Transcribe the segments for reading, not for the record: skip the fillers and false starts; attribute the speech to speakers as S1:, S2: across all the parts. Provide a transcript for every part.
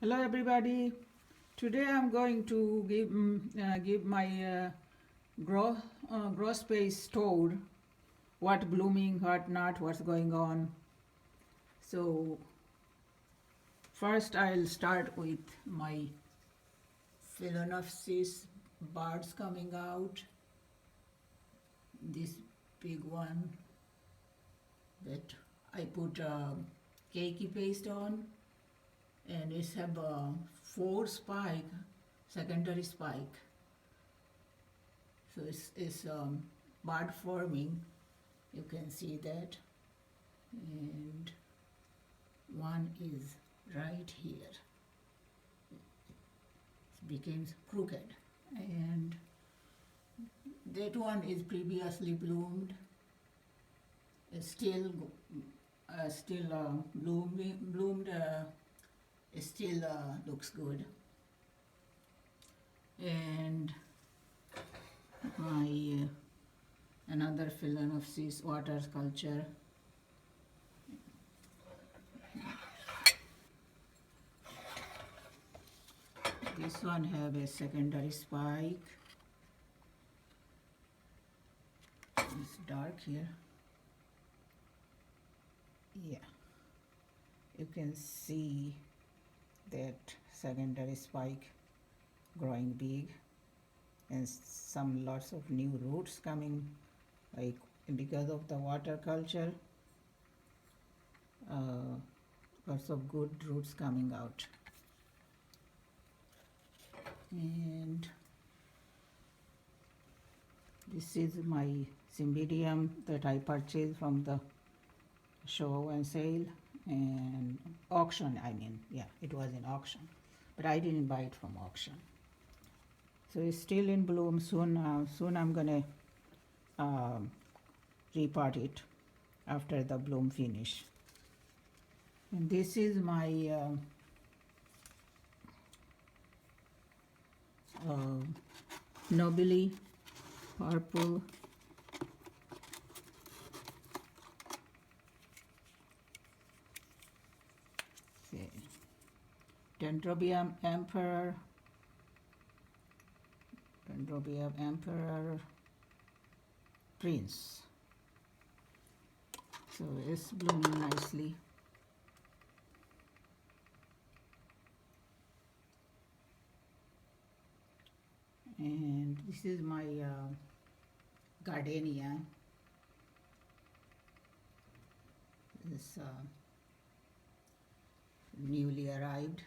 S1: Hello everybody. Today I'm going to give my grow space tour. What blooming, what not, what's going on. So first I'll start with my phalaenopsis buds coming out. This big one that I put cakey paste on, and it's have a 4 spike, secondary spike. So it's bud forming, you can see that, and one is right here. It becomes crooked, and that one is previously bloomed. It's still bloomed. It still looks good, and my another phalaenopsis water culture. This one have a secondary spike. It's dark here. Yeah, you can see that secondary spike growing big, and some lots of new roots coming, like because of the water culture. Lots of good roots coming out. And this is my cymbidium that I purchased from the show and sale and auction. I mean, yeah, it was in auction, but I didn't buy it from auction. So it's still in bloom. Soon I'm gonna repot it after the bloom finish. And this is my nobili purple. Dendrobium emperor, prince. So it's blooming nicely. And this is my gardenia. This newly arrived,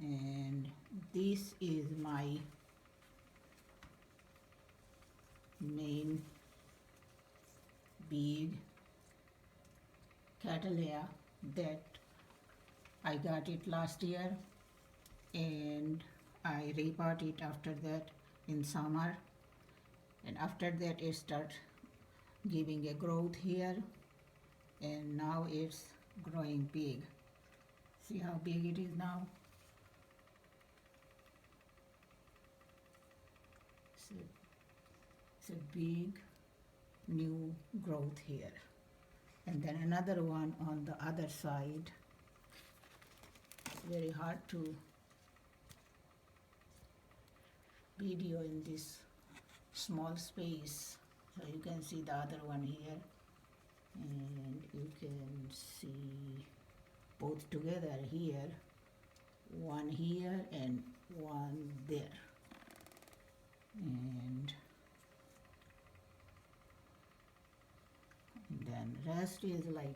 S1: and this is my main big Catalea that I got it last year, and I repot it after that in summer, and after that it starts giving a growth here, and now it's growing big. See how big it is now? It's a big new growth here. And then another one on the other side. It's very hard to video in this small space. So you can see the other one here, and you can see both together here, one here and one there. And then rest is like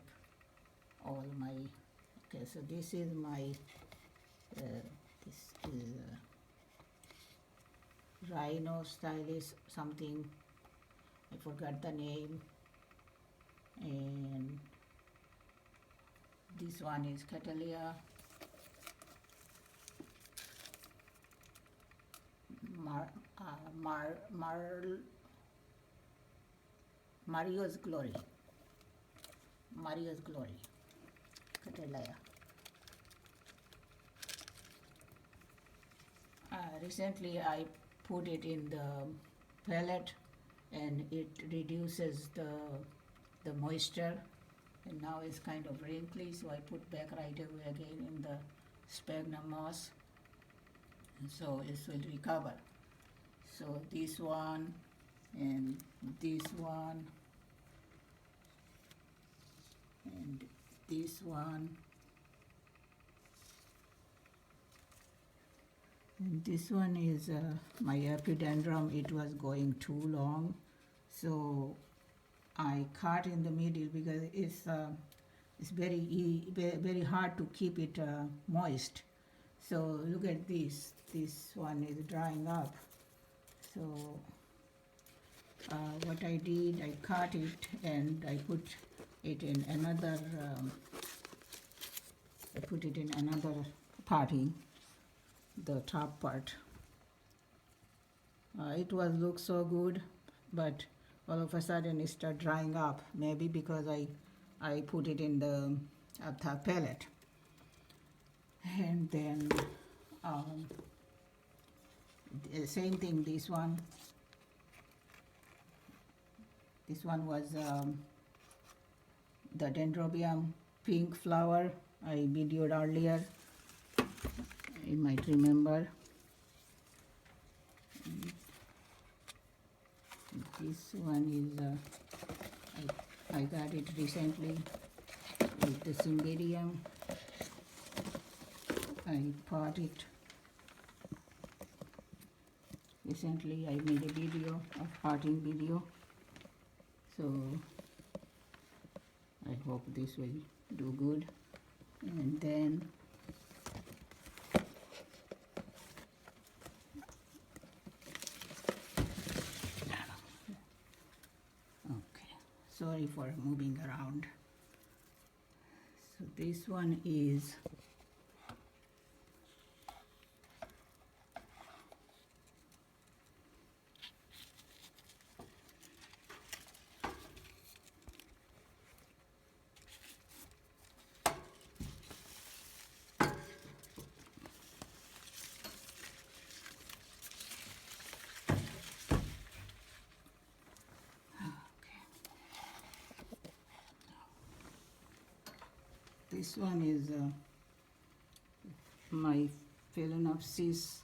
S1: all my, okay, so this is my this is rhino stylus something, I forgot the name. And this one is Catalea, Mario's Glory, Catalea. Recently I put it in the pellet, and it reduces the moisture, and now it's kind of wrinkly, so I put back right away again in the sphagnum moss, so it will recover. So this one and this one and this one and this one is my epidendrum. It was going too long, so I cut in the middle because it's very hard to keep it moist. So look at this. This one is drying up. So what I did, I cut it and I put it in another. I put it in another potting, the top part. It was look so good, but all of a sudden it started drying up. Maybe because I put it in the pellet, and then the same thing. This one was the dendrobium pink flower I videoed earlier. You might remember. This one is I got it recently with the cymbidium. I bought it recently. I made a video, a potting video. So I hope this will do good. And then sorry for moving around. So this one is this one is my Phalaenopsis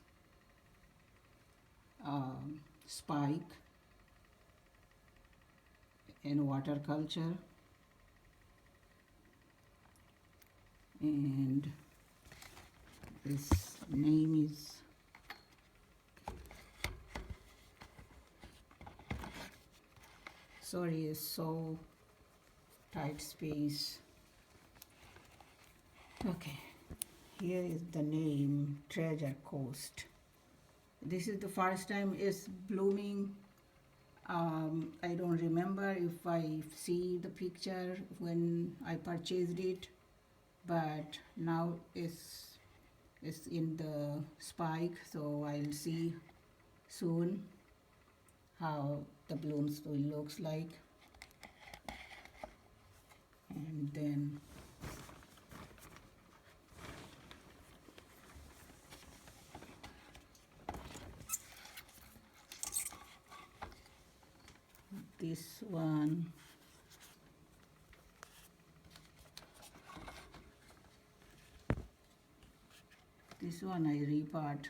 S1: spike in waterculture, and this name is sorry, it's so tight space. Okay, here is the name, Treasure Coast. This is the first time it's blooming. I don't remember if I see the picture when I purchased it, but now it's in the spike, so I'll see soon how the blooms will looks like. And then this one, I repot.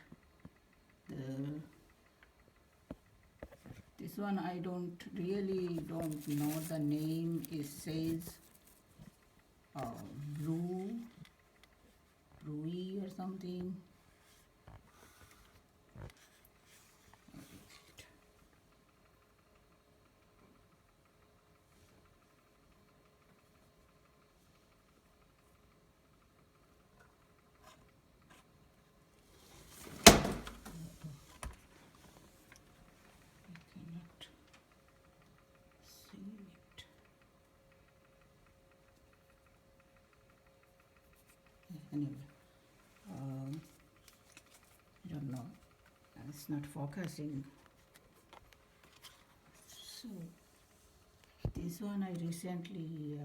S1: This one I don't know the name. It says Rui or something. Anyway, I don't know, it's not focusing. So this one I recently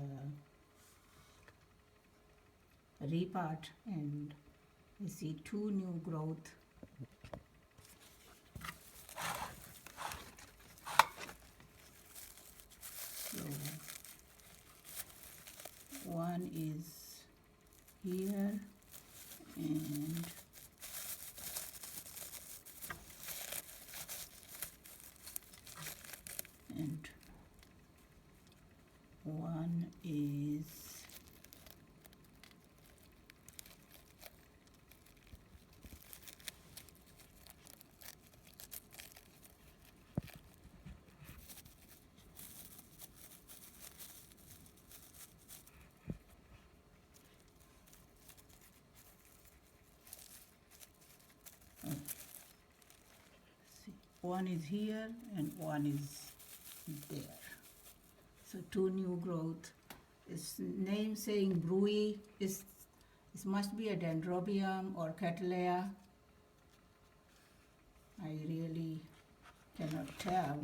S1: repot, and I see two new growth. So one is here and one is one is here and one is there. So two new growth. Its name saying brewy is this must be a dendrobium or cattleya. I really cannot tell.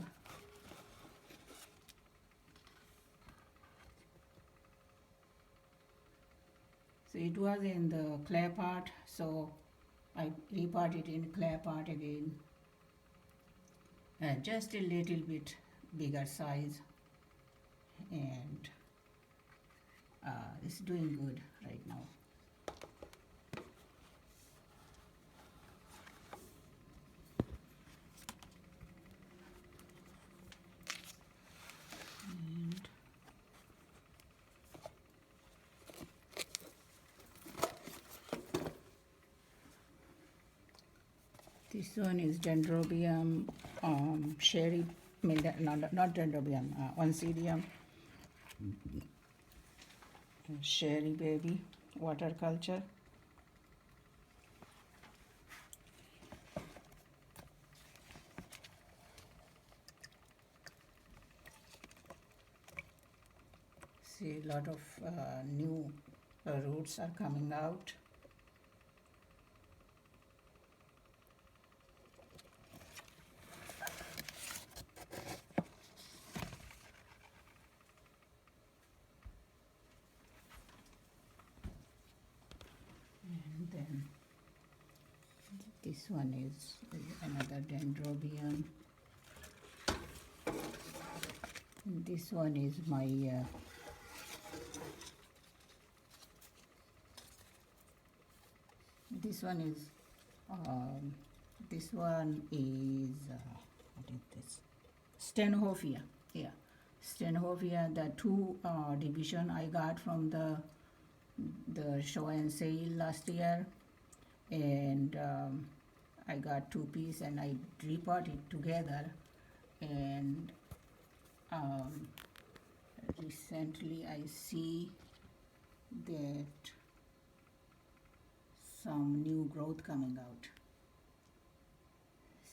S1: So it was in the clay pot, so I repotted in clay pot again. Just a little bit bigger size, and it's doing good right now. And this one is dendrobium sherry, not dendrobium, oncidium sherry baby water culture. See, a lot of new roots are coming out. Then this one is another dendrobium. And this one is my this one is what is this? Stenhoffia. Yeah, Stenhoffia. The two division I got from the show and sale last year, and I got two pieces and I repotted together, and recently I see that some new growth coming out.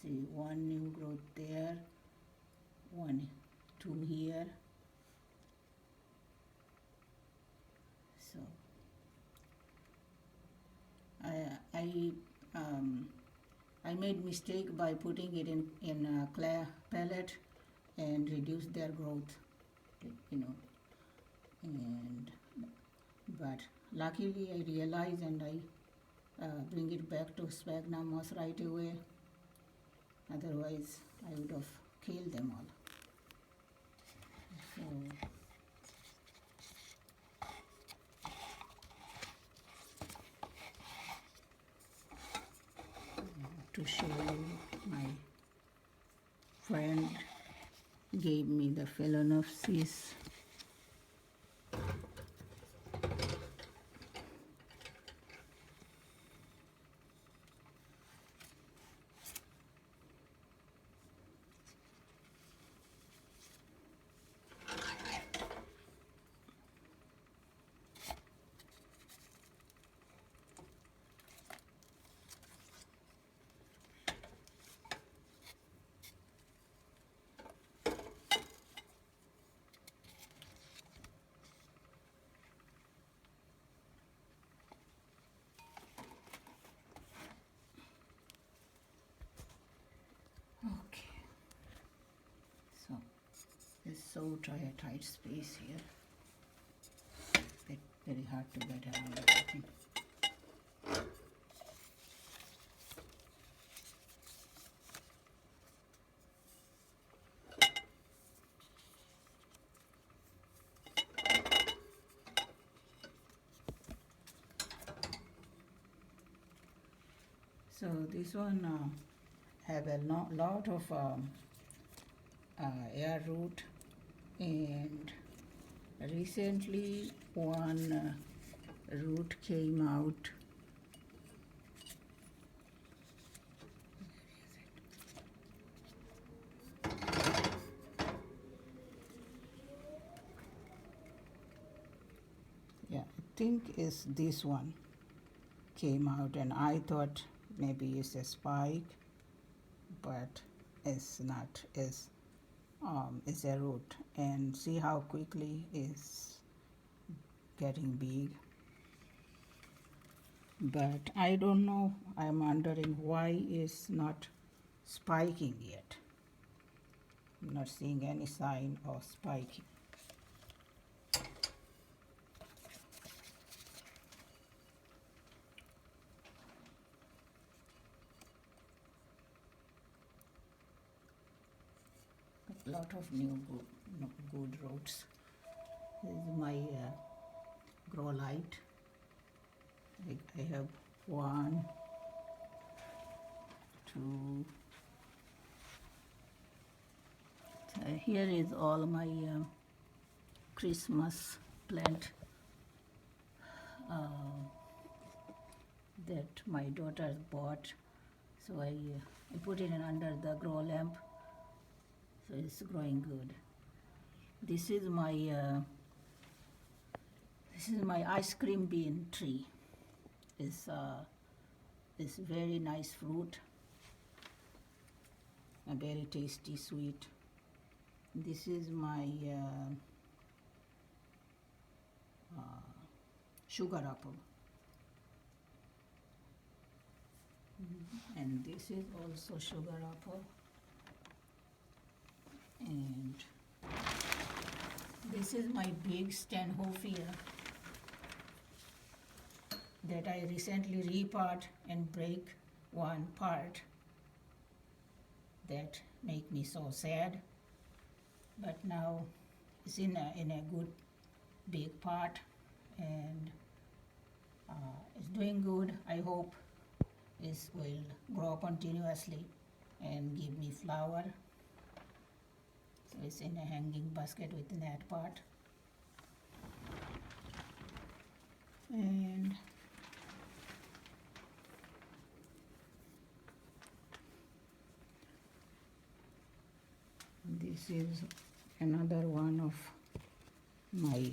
S1: See, one new growth there, two here. So I made mistake by putting it in a clay pellet and reduce their growth, but luckily I realized and I bring it back to sphagnum moss right away. Otherwise I would have killed them all. So to show you, my friend gave me the phalaenopsis. Okay, so it's so tight space here. Very hard to get around everything. So this one have a lot of air root, and recently one root came out. Yeah, I think is this one came out, and I thought maybe it's a spike, but it's not. It's a root, and see how quickly it's getting big. But I don't know. I'm wondering why it's not spiking yet. I'm not seeing any sign of spiking. A lot of new good roots. This is my grow light. I have 1, 2. Here is all my Christmas plant that my daughter bought. So I put it in under the grow lamp. So it's growing good. This is my ice cream bean tree. It's very nice fruit, a very tasty sweet. This is my sugar apple, and this is also sugar apple, and this is my big Stanhopeia that I recently repot and break one part. That make me so sad, but now it's in a good big pot, and it's doing good. I hope it will grow continuously and give me flower. So it's in a hanging basket within that pot. And this is another one of my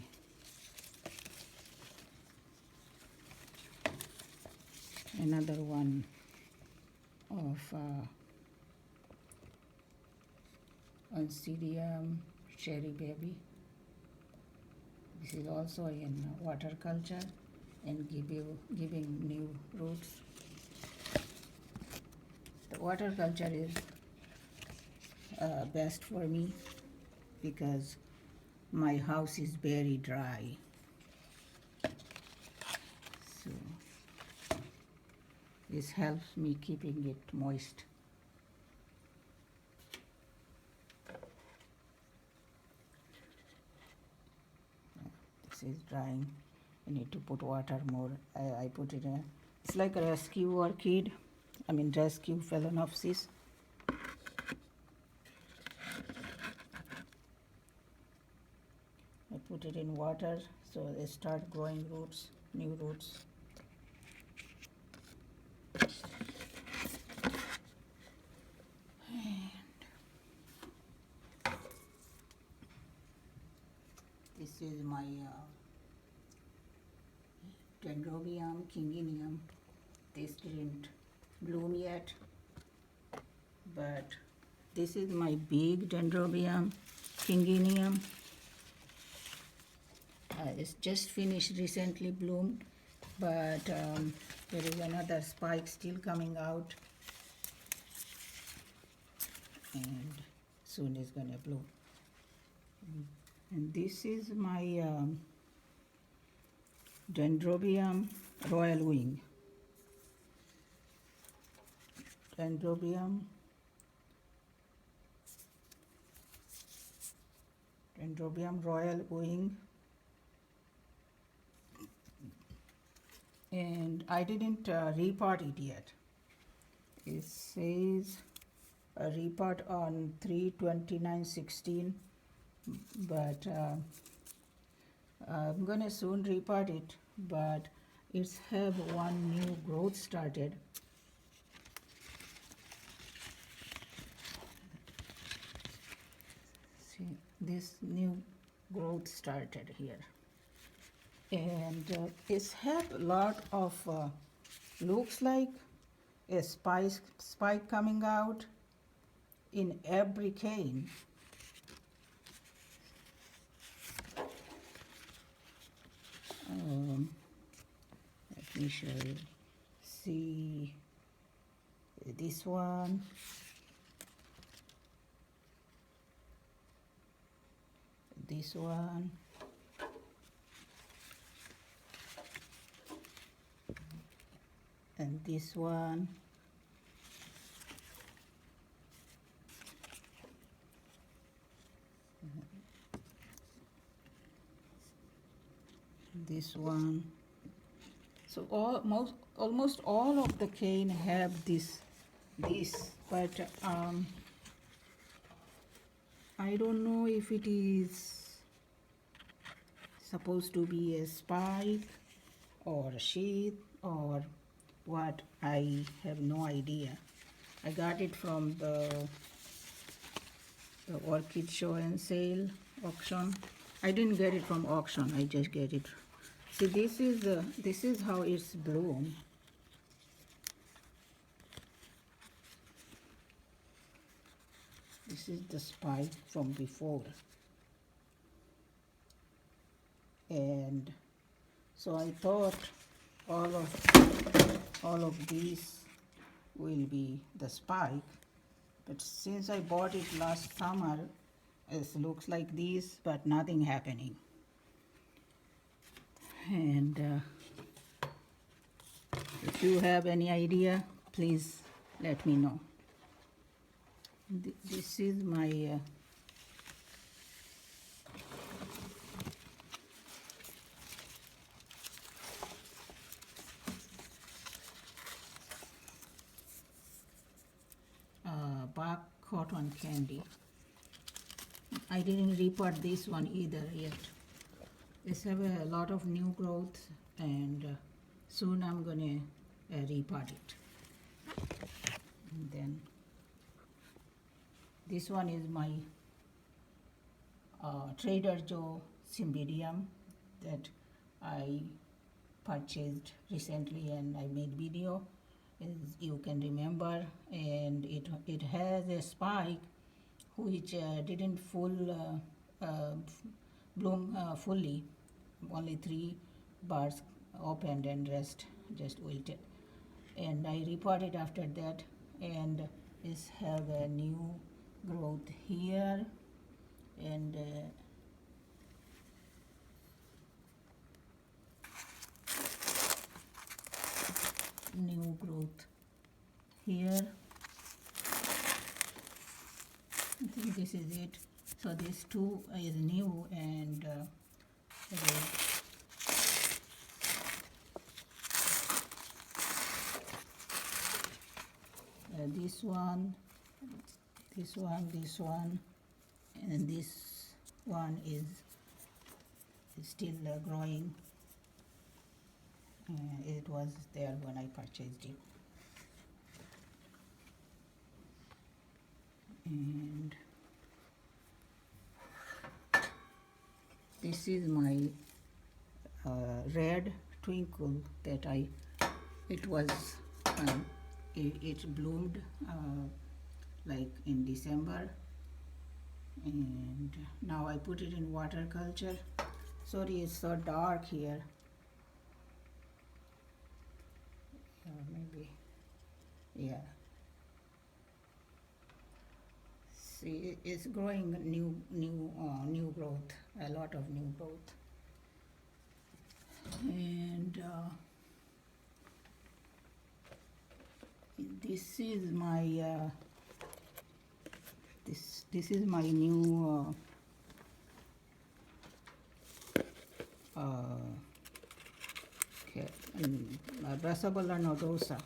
S1: Oncidium cherry baby. This is also in water culture and giving new roots. The water culture is best for me because my house is very dry. So this helps me keeping it moist. This is drying. I need to put water more. I put it in. It's like a rescue orchid. Rescue phalaenopsis. I put it in water so they start growing roots, new roots. And this is my Dendrobium kinginium. This didn't bloom yet, but this is my big Dendrobium kinginium. It's just finished, recently bloomed, but there is another spike still coming out, and soon it's gonna bloom. And this is my Dendrobium royal wing. Dendrobium royal wing. And I didn't repot it yet. It says a report on 3/29/16, but I'm gonna soon report it, but it's have one new growth started. See, this new growth started here, and it's have a lot of looks like a spike coming out in every cane. Let me show you. See this one, this one, and this one. This one. So almost all of the cane have this, but I don't know if it is supposed to be a spike or a sheath or what. I have no idea. I got it from the orchid show and sale auction. I didn't get it from auction. I just get it. See, this is how it's bloom. This is the spike from before, and so I thought all of these will be the spike, but since I bought it last summer, it looks like this, but nothing happening. And if you have any idea, please let me know. This is my bark cotton candy. I didn't repot this one either yet. It's have a lot of new growth, and soon I'm gonna repot it. And then this one is my Trader Joe cymbidium that I purchased recently, and I made video, as you can remember, and it has a spike which didn't bloom fully. Only 3 buds opened and rest just wilted. And I repotted after that, and this have a new growth here, and new growth here. I think this is it. So this 2 is new, and this one, this one, and this one is still growing. It was there when I purchased it. And this is my red twinkle that it was it bloomed like in December, and now I put it in water culture. Sorry, it's so dark here. Maybe, yeah. See, it's growing new growth, a lot of new growth. And this is my this is my new Brasabella nodosa.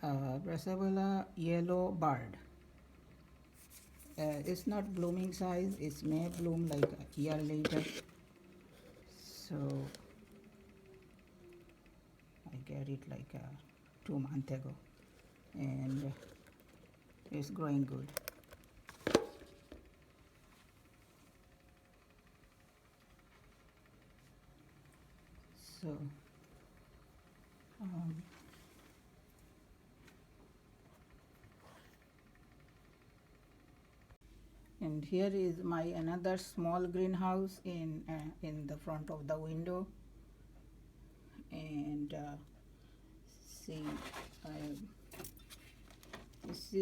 S1: Brassavola yellow bird. It's not blooming size, it may bloom like a year later. So I get it like 2 months ago, and it's growing good. So and here is my another small greenhouse in the front of the window, and see, this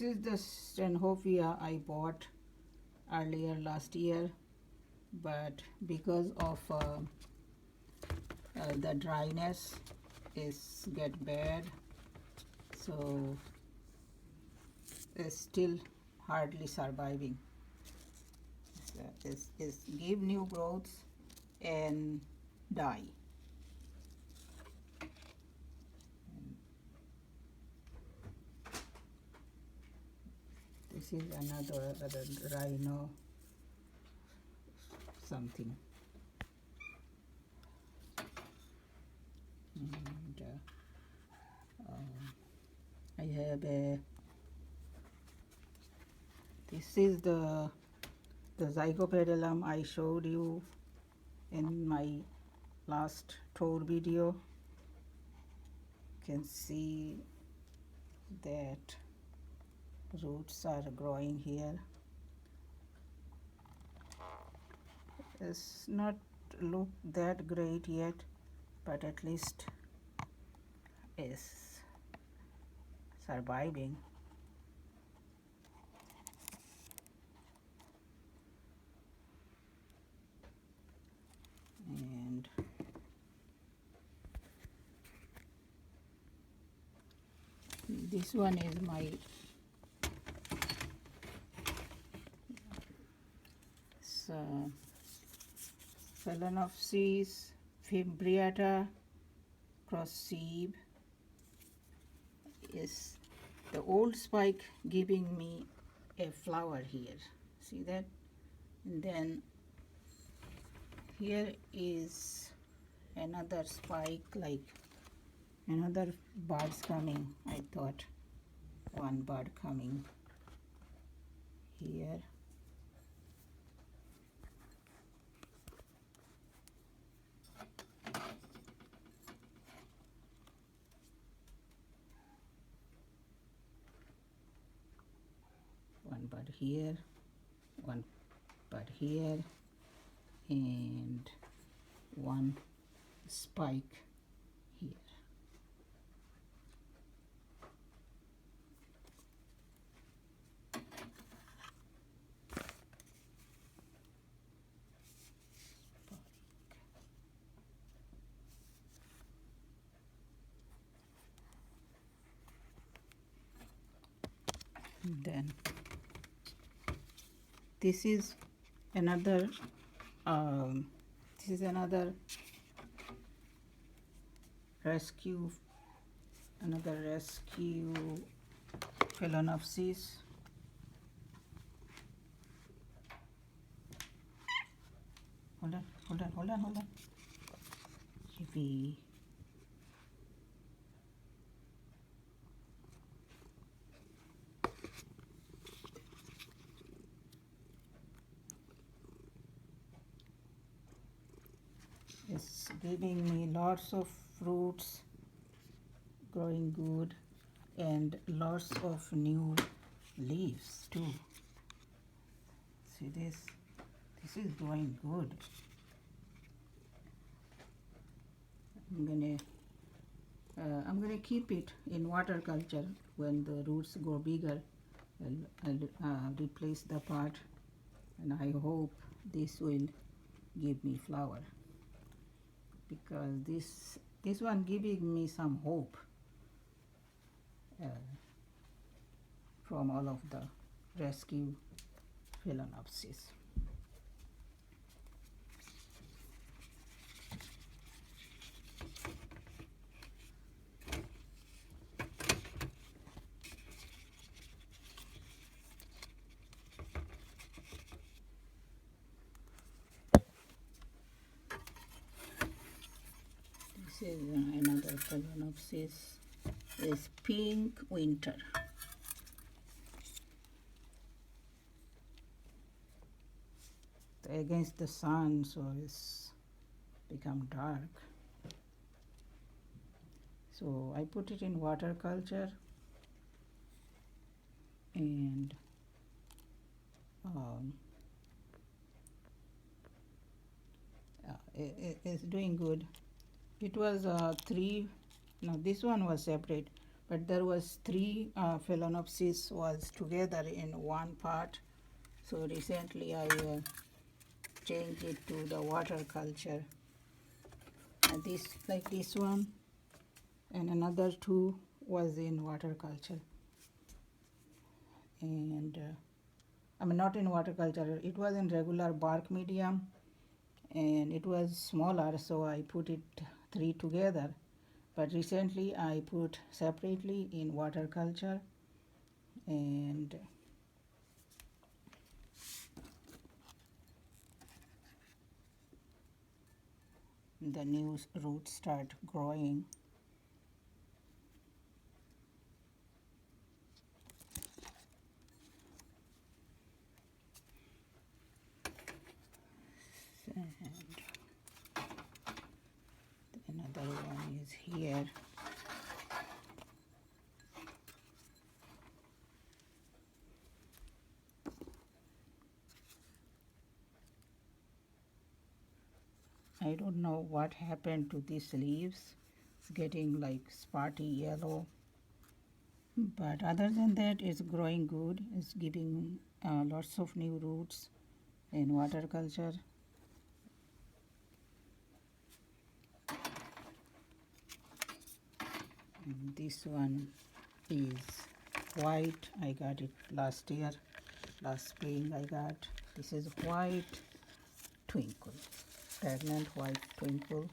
S1: is the Stenhoffia I bought earlier last year, but because of the dryness is get bad, so it's still hardly surviving. It's give new growths and die. This is another rhino something. And I have a, this is the zygopetalum I showed you in my last tour video. You can see that roots are growing here. It's not look that great yet, but at least is surviving. And this one is my Phalaenopsis fimbriata cross sieve. Is the old spike giving me a flower here. See that? And then here is another spike, like another bird's coming. I thought one bird coming here. One bird here, one bird here, and one spike here. Then this is another rescue Phalaenopsis. Hold on. Maybe it's giving me lots of fruits, growing good, and lots of new leaves too. See this? This is growing good. I'm gonna keep it in water culture. When the roots go bigger, I'll replace the pot, and I hope this will give me flower, because this one giving me some hope from all of the rescue Phalaenopsis. This is another phalaenopsis. Is pink winter. Against the sun, so it's become dark. So I put it in watercolor, and it's doing good. It was three. No, this one was separate, but there was three phalaenopsis was together in one part. So recently I changed it to the watercolor. And this, like this one, and another two was in watercolor. And I mean, not in watercolor, it was in regular bark medium, and it was smaller, so I put it three together. But recently I put separately in watercolor, and the new roots start growing. And another one is here. I don't know what happened to these leaves. It's getting like spotty yellow. But other than that, it's growing good. It's giving lots of new roots in watercolor. And this one is white. I got it last year. Last spring I got. This is white twinkle. Pregnant white twinkle.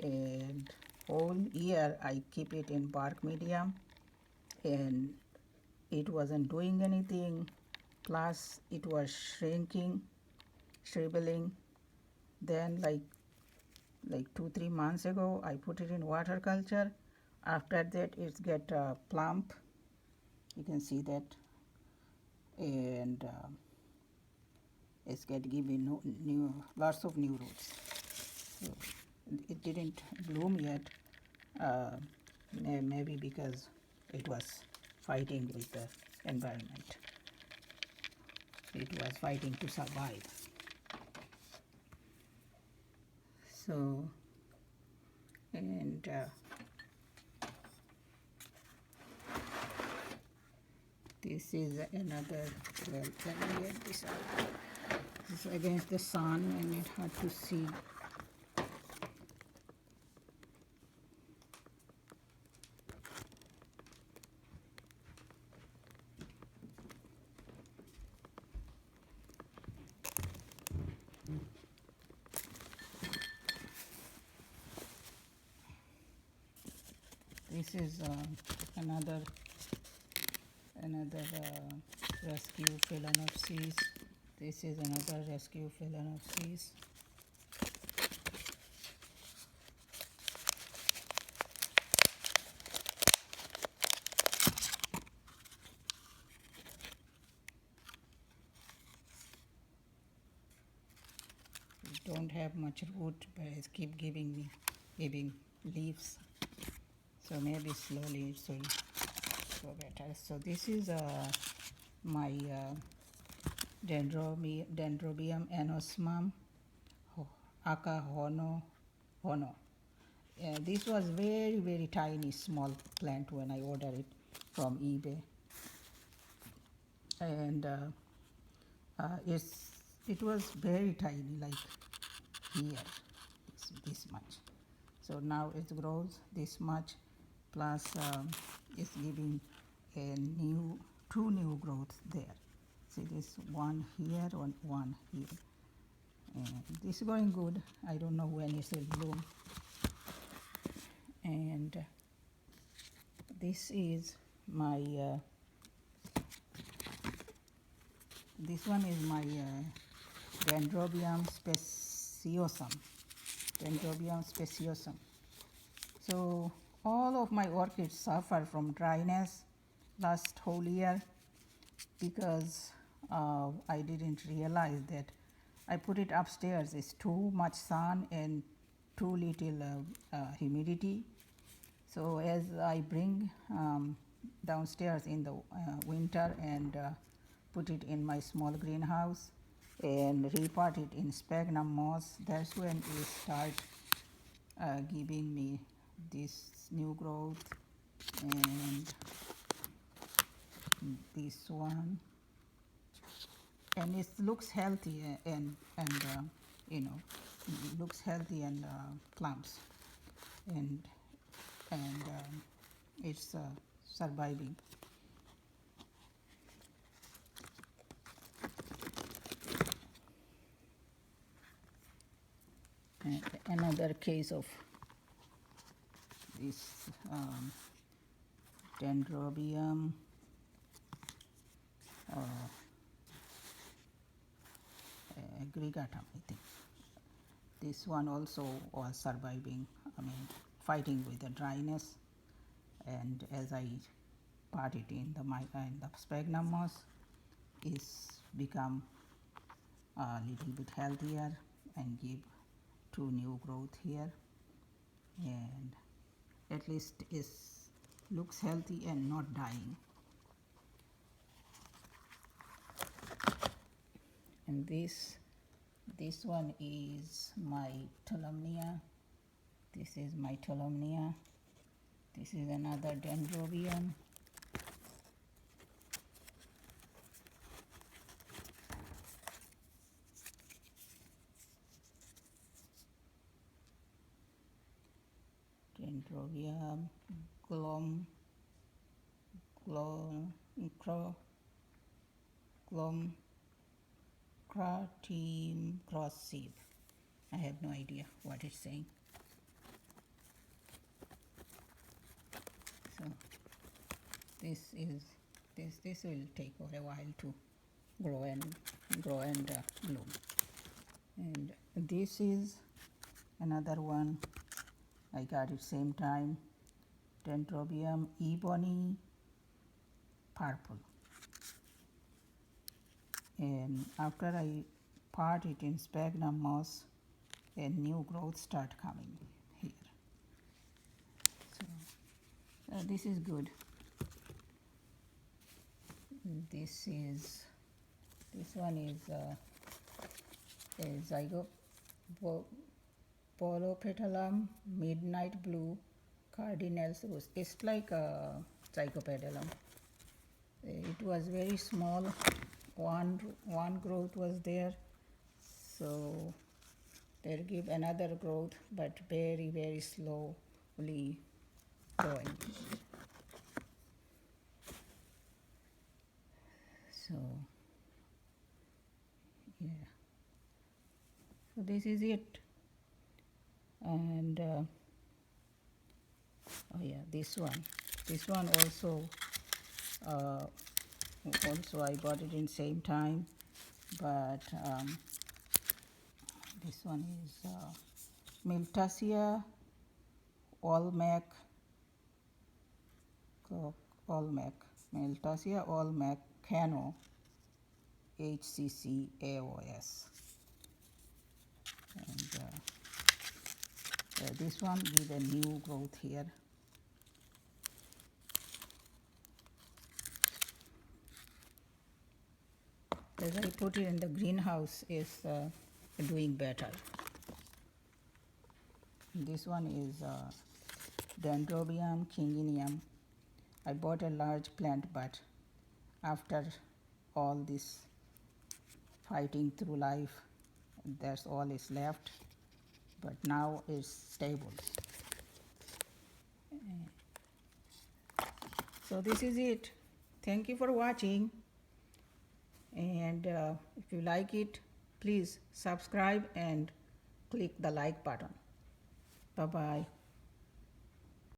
S1: And whole year I keep it in bark medium, and it wasn't doing anything, plus it was shriveling. Then like 2-3 months ago I put it in watercolor. After that it's get plump, you can see that, and it's giving lots of new roots. So it didn't bloom yet, maybe because it was fighting with the environment. It was fighting to survive. So, and this is another, well, let me get this out. This is against the sun and it's hard to see. This is another rescue phalaenopsis. This is another rescue phalaenopsis. Don't have much root, but it keep giving leaves. So maybe slowly it will go better. So this is my Dendrobium anosmum aka hono. This was very tiny small plant when I ordered it from eBay, and it was very tiny, like here, this much. So now it grows this much, plus it's giving two new growths there. See this one here and one here. And this is going good. I don't know when it will bloom. And this is my this one is my Dendrobium speciosum. So all of my orchids suffer from dryness last whole year because I didn't realize that I put it upstairs. It's too much sun and too little humidity. So as I bring downstairs in the winter and put it in my small greenhouse and repot it in sphagnum moss, that's when it start giving me this new growth and this one, and it looks healthy and you know, it looks healthy and plumps and it's surviving. And another case of this dendrobium aggregatum, I think. This one also was surviving, I mean, fighting with the dryness, and as I pot it in the sphagnum moss, it's become a little bit healthier and give two new growth here, and at least it looks healthy and not dying. And this one is my Tolomnia. This is my Tolomnia. This is another dendrobium. Dendrobium Glomcratim cross sieve. I have no idea what it's saying. So this will take a while to grow and bloom. And this is another one. I got it same time, Dendrobium ebony purple. And after I pot it in sphagnum moss, a new growth start coming here. So this is good. This one is Polopetalum midnight blue cardinals rose. It's like a Psychopedalum. It was very small. One growth was there, so they'll give another growth, but very slowly growing. So yeah, so this is it. And oh yeah, this one also I bought it in same time, but this one is Miltassia Olmec, Miltassia Olmec Cano HCCAOS, and this one with a new growth here. As I put it in the greenhouse, is doing better. This one is Dendrobium kinginium. I bought a large plant, but after all this fighting through life, that's all is left, but now it's stable. So this is it. Thank you for watching, and if you like it, please subscribe and click the like button. Bye bye.